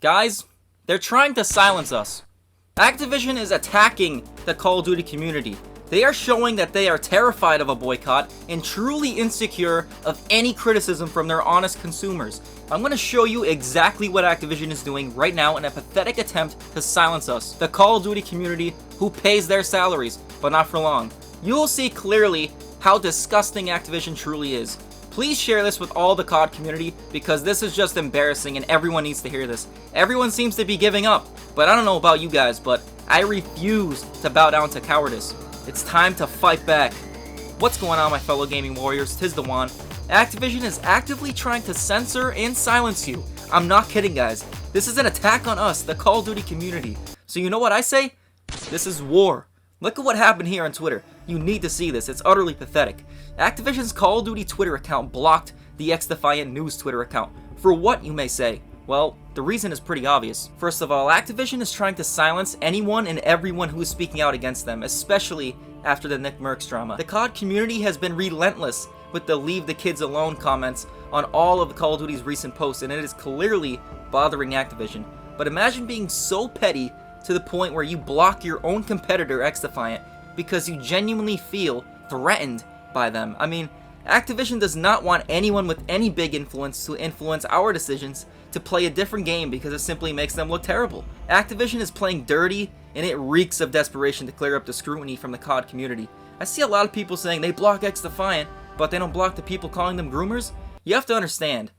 Guys, they're trying to silence us. Activision is attacking the Call of Duty community. They are showing that they are terrified of a boycott and truly insecure of any criticism from their honest consumers. I'm going to show you exactly what Activision is doing right now in a pathetic attempt to silence us, the Call of Duty community who pays their salaries, but not for long. You will see clearly how disgusting Activision truly is. Please share this with all the COD community because this is just embarrassing and everyone needs to hear this. Everyone seems to be giving up, but I don't know about you guys, but I refuse to bow down to cowardice. It's time to fight back. What's going on, my fellow gaming warriors? Tis the one. Activision is actively trying to censor and silence you. I'm not kidding, guys. This is an attack on us, the Call of Duty community. So you know what I say? This is war. Look at what happened here on Twitter. You need to see this. It's utterly pathetic. Activision's Call of Duty Twitter account blocked the XDefiant News Twitter account. For what, you may say? Well, the reason is pretty obvious. First of all, Activision is trying to silence anyone and everyone who is speaking out against them, especially after the Nick Merckx drama. The COD community has been relentless with the leave the kids alone comments on all of Call of Duty's recent posts, and it is clearly bothering Activision. But imagine being so petty to the point where you block your own competitor, XDefiant, because you genuinely feel threatened by them. I mean, Activision does not want anyone with any big influence to influence our decisions to play a different game because it simply makes them look terrible. Activision is playing dirty, and it reeks of desperation to clear up the scrutiny from the COD community. I see a lot of people saying they block XDefiant, but they don't block the people calling them groomers. You have to understand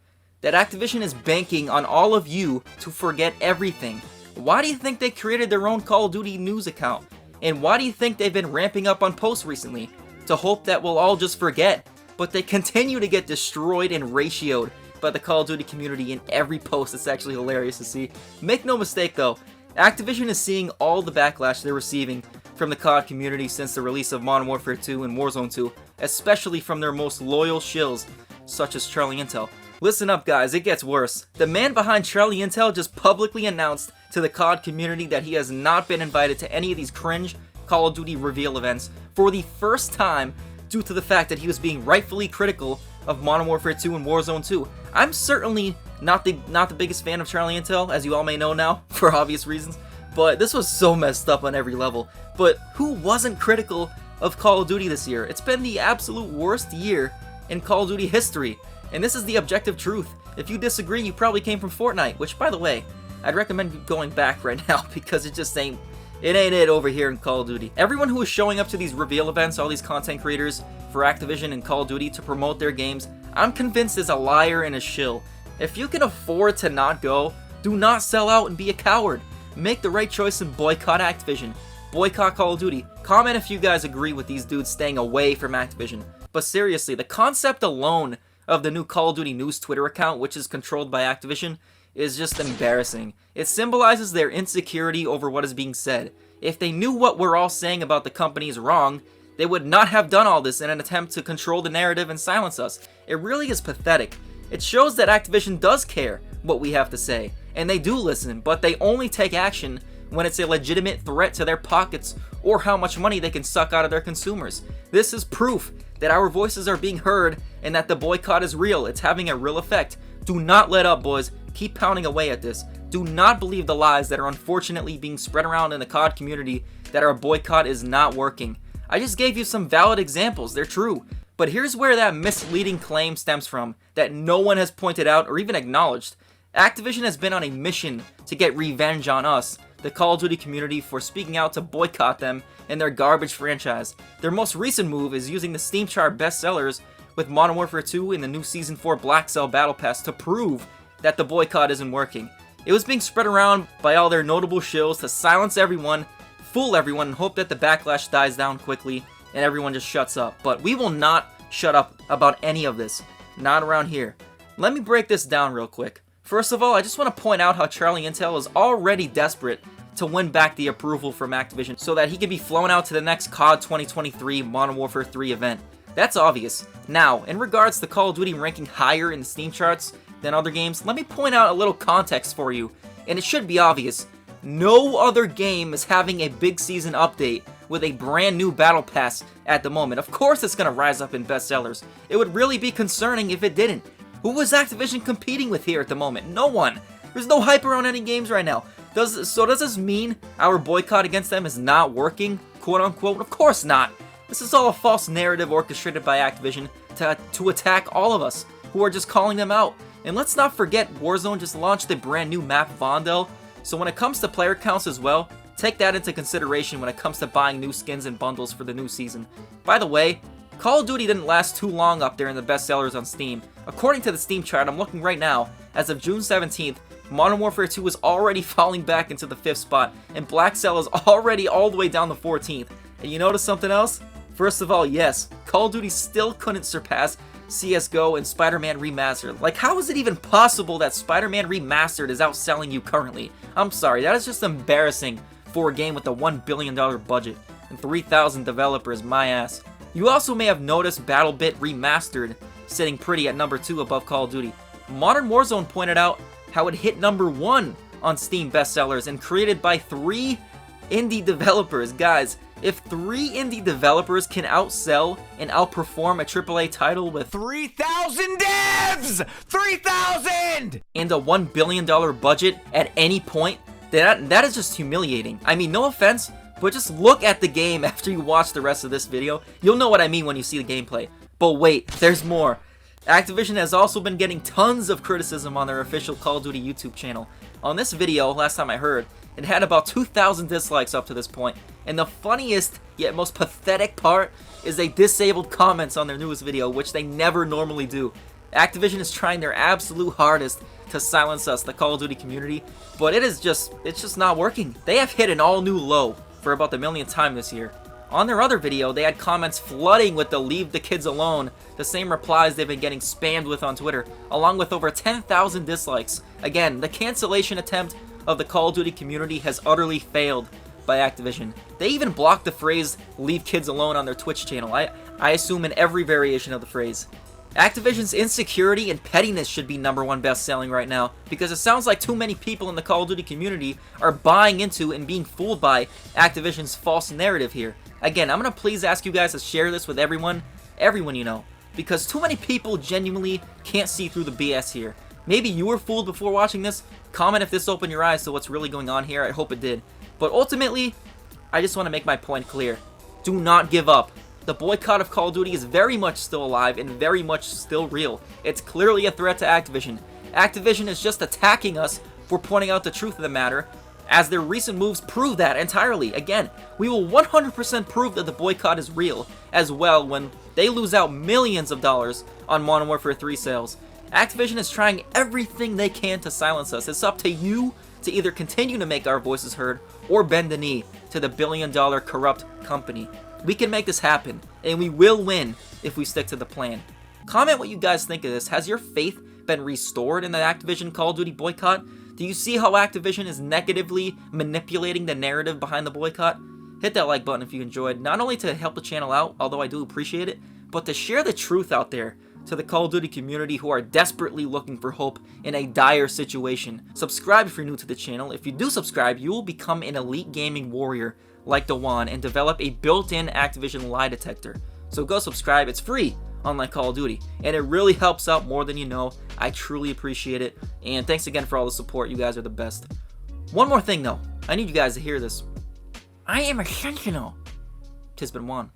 that Activision is banking on all of you to forget everything. Why do you think they created their own Call of Duty news account? And why do you think they've been ramping up on posts recently? To hope that we'll all just forget. But they continue to get destroyed and ratioed by the Call of Duty community in every post. It's actually hilarious to see. Make no mistake though, Activision is seeing all the backlash they're receiving from the COD community since the release of Modern Warfare 2 and Warzone 2, especially from their most loyal shills, such as Charlie Intel. Listen up guys, it gets worse. The man behind Charlie Intel just publicly announced to the COD community that he has not been invited to any of these cringe Call of Duty reveal events for the first time due to the fact that he was being rightfully critical of Modern Warfare 2 and Warzone 2. I'm certainly not the biggest fan of Charlie Intel, as you all may know now, for obvious reasons, but this was so messed up on every level. But who wasn't critical of Call of Duty this year? It's been the absolute worst year in Call of Duty history, and this is the objective truth. If you disagree, you probably came from Fortnite, which, by the way, I'd recommend going back right now because it just ain't it over here in Call of Duty. Everyone who is showing up to these reveal events, all these content creators for Activision and Call of Duty to promote their games, I'm convinced is a liar and a shill. If you can afford to not go, do not sell out and be a coward. Make the right choice and boycott Activision. Boycott Call of Duty. Comment if you guys agree with these dudes staying away from Activision. But seriously, the concept alone of the new Call of Duty News Twitter account, which is controlled by Activision, is just embarrassing. It symbolizes their insecurity over what is being said. If they knew what we're all saying about the company is wrong, they would not have done all this in an attempt to control the narrative and silence us. It really is pathetic. It shows that Activision does care what we have to say, and they do listen, but they only take action when it's a legitimate threat to their pockets or how much money they can suck out of their consumers. This is proof that our voices are being heard and that the boycott is real. It's having a real effect. Do not let up, boys. Keep pounding away at this. Do not believe the lies that are unfortunately being spread around in the COD community that our boycott is not working. I just gave you some valid examples. They're true. But here's where that misleading claim stems from that no one has pointed out or even acknowledged. Activision has been on a mission to get revenge on us, the Call of Duty community, for speaking out to boycott them and their garbage franchise. Their most recent move is using the Steam chart bestsellers with Modern Warfare 2 and the new Season 4 Black Cell Battle Pass to prove that the boycott isn't working. It was being spread around by all their notable shills to silence everyone, fool everyone, and hope that the backlash dies down quickly and everyone just shuts up. But we will not shut up about any of this. Not around here. Let me break this down real quick. First of all, I just want to point out how Charlie Intel is already desperate to win back the approval from Activision so that he can be flown out to the next COD 2023 Modern Warfare 3 event. That's obvious. Now, in regards to Call of Duty ranking higher in the Steam charts than other games, let me point out a little context for you, and it should be obvious. No other game is having a big season update with a brand new battle pass at the moment. Of course it's going to rise up in bestsellers. It would really be concerning if it didn't. Who was Activision competing with here at the moment? No one. There's no hype around any games right now. Does this mean our boycott against them is not working, quote unquote? Of course not. This is all a false narrative orchestrated by Activision to attack all of us who are just calling them out. And let's not forget, Warzone just launched a brand new map, Vondel. So when it comes to player counts as well, take that into consideration when it comes to buying new skins and bundles for the new season. By the way, Call of Duty didn't last too long up there in the best sellers on Steam. According to the Steam chart, I'm looking right now, as of June 17th, Modern Warfare 2 is already falling back into the 5th spot, and Black Cell is already all the way down the 14th. And you notice something else? First of all, yes, Call of Duty still couldn't surpass CSGO and Spider-Man Remastered. Like, how is it even possible that Spider-Man Remastered is outselling you currently? I'm sorry, that is just embarrassing for a game with a $1 billion budget and 3,000 developers, my ass. You also may have noticed BattleBit Remastered sitting pretty at number 2 above Call of Duty. Modern Warzone pointed out how it hit number 1 on Steam bestsellers and created by 3 indie developers. Guys, if 3 indie developers can outsell and outperform a AAA title with 3,000 devs! 3,000! and a $1 billion budget at any point, that is just humiliating. I mean, no offense, but just look at the game after you watch the rest of this video. You'll know what I mean when you see the gameplay. But wait, there's more. Activision has also been getting tons of criticism on their official Call of Duty YouTube channel. On this video, last time I heard, it had about 2,000 dislikes up to this point, and the funniest yet most pathetic part is they disabled comments on their newest video, which they never normally do. Activision is trying their absolute hardest to silence us, the Call of Duty community, but it's just not working. They have hit an all-new low for about the millionth time this year. On their other video, they had comments flooding with the "leave the kids alone," the same replies they've been getting spammed with on Twitter, along with over 10,000 dislikes. Again, the cancellation attempt of the Call of Duty community has utterly failed by Activision. They even blocked the phrase "leave kids alone" on their Twitch channel, I assume in every variation of the phrase. Activision's insecurity and pettiness should be number 1 best-selling right now, because it sounds like too many people in the Call of Duty community are buying into and being fooled by Activision's false narrative here. Again, I'm going to please ask you guys to share this with everyone you know, because too many people genuinely can't see through the BS here. Maybe you were fooled before watching this. Comment if this opened your eyes to what's really going on here. I hope it did. But ultimately, I just want to make my point clear. Do not give up. The boycott of Call of Duty is very much still alive and very much still real. It's clearly a threat to Activision. Activision is just attacking us for pointing out the truth of the matter, as their recent moves prove that entirely. Again, we will 100% prove that the boycott is real as well when they lose out millions of dollars on Modern Warfare 3 sales. Activision is trying everything they can to silence us. It's up to you to either continue to make our voices heard or bend the knee to the billion-dollar corrupt company. We can make this happen, and we will win if we stick to the plan. Comment what you guys think of this. Has your faith been restored in the Activision Call of Duty boycott? Do you see how Activision is negatively manipulating the narrative behind the boycott? Hit that like button if you enjoyed, not only to help the channel out, although I do appreciate it, but to share the truth out there to the Call of Duty community who are desperately looking for hope in a dire situation. Subscribe if you're new to the channel. If you do subscribe, you will become an elite gaming warrior like Dewan and develop a built-in Activision lie detector. So go subscribe, it's free, unlike Call of Duty, and it really helps out more than you know. I truly appreciate it, and thanks again for all the support. You guys are the best. One more thing though, I need you guys to hear this. I am a sentinel. 'Tis been one.